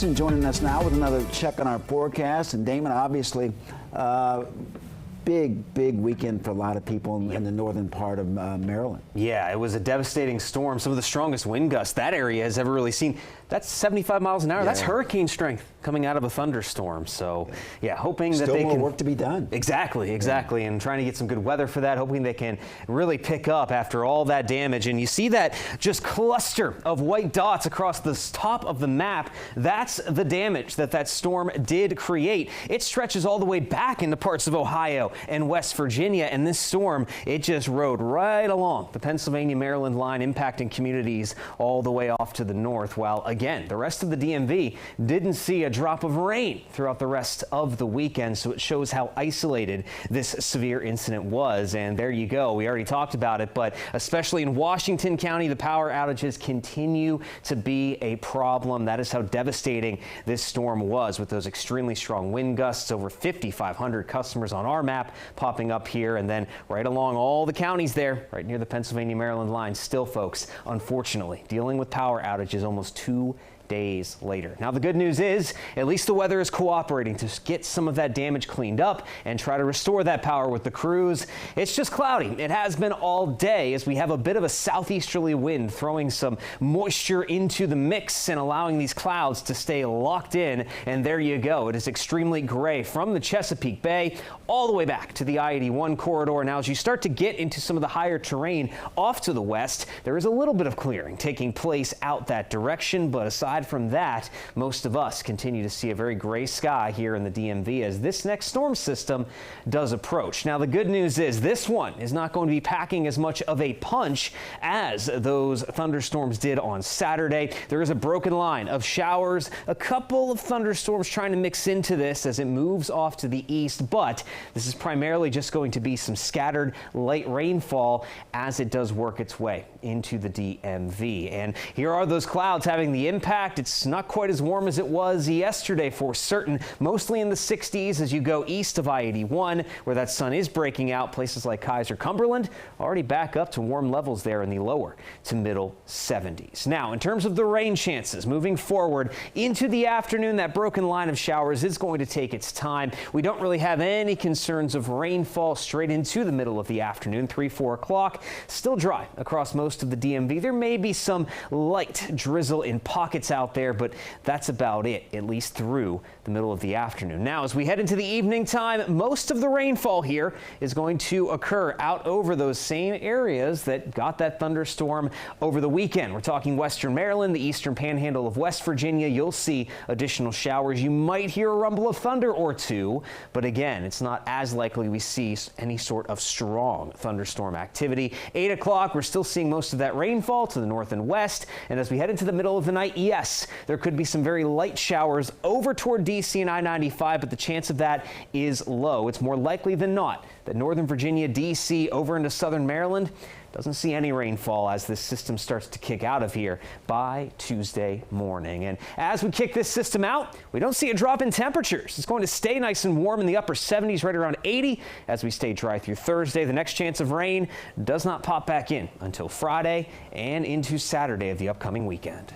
And joining us now with another check on our forecast. And Damon, obviously, big weekend for a lot of people in the northern part of Maryland. Yeah, it was a devastating storm. Some of the strongest wind gusts that area has ever really seen. That's 75 miles an hour. Yeah. That's hurricane strength coming out of a thunderstorm. So, yeah, hoping that they can. Still more work to be done. Exactly. And trying to get some good weather for that, hoping they can really pick up after all that damage. And you see that just cluster of white dots across the top of the map. That's the damage that storm did create. It stretches all the way back into parts of Ohio and West Virginia. And this storm, it just rode right along the Pennsylvania-Maryland line, impacting communities all the way off to the north, while again, the rest of the DMV didn't see a drop of rain throughout the rest of the weekend. So it shows how isolated this severe incident was. And there you go. We already talked about it, but especially in Washington County, the power outages continue to be a problem. That is how devastating this storm was, with those extremely strong wind gusts. Over 5,500 customers on our map popping up here, and then right along all the counties there, right near the Pennsylvania-Maryland line. Still, folks, unfortunately, dealing with power outages almost 2 days later. Now, the good news is at least the weather is cooperating to get some of that damage cleaned up and try to restore that power with the crews. It's just cloudy. It has been all day, as we have a bit of a southeasterly wind throwing some moisture into the mix and allowing these clouds to stay locked in. And there you go. It is extremely gray from the Chesapeake Bay all the way back to the I-81 corridor. Now, as you start to get into some of the higher terrain off to the west, there is a little bit of clearing taking place out that direction, but aside from that, most of us continue to see a very gray sky here in the DMV as this next storm system does approach. Now, the good news is this one is not going to be packing as much of a punch as those thunderstorms did on Saturday. There is a broken line of showers, a couple of thunderstorms trying to mix into this as it moves off to the east, but this is primarily just going to be some scattered light rainfall as it does work its way into the DMV. And here are those clouds having the impact. It's not quite as warm as it was yesterday for certain, mostly in the 60s as you go east of I-81, where that sun is breaking out. Places like Kaiser, Cumberland already back up to warm levels there in the lower to middle 70s. Now, in terms of the rain chances moving forward into the afternoon, that broken line of showers is going to take its time. We don't really have any concerns of rainfall straight into the middle of the afternoon, 3-4 o'clock. Still dry across most of the DMV. There may be some light drizzle in pockets out there, but that's about it, at least through the middle of the afternoon. Now, as we head into the evening time, most of the rainfall here is going to occur out over those same areas that got that thunderstorm over the weekend. We're talking western Maryland, the eastern panhandle of West Virginia. You'll see additional showers. You might hear a rumble of thunder or two, but again, it's not as likely we see any sort of strong thunderstorm activity. 8 o'clock, we're still seeing most of that rainfall to the north and west. And as we head into the middle of the night, yes, there could be some very light showers over toward DC and I-95, but the chance of that is low. It's more likely than not that northern Virginia, DC, over into southern Maryland doesn't see any rainfall as this system starts to kick out of here by Tuesday morning. And as we kick this system out, we don't see a drop in temperatures. It's going to stay nice and warm in the upper 70s, right around 80 as we stay dry through Thursday. The next chance of rain does not pop back in until Friday and into Saturday of the upcoming weekend.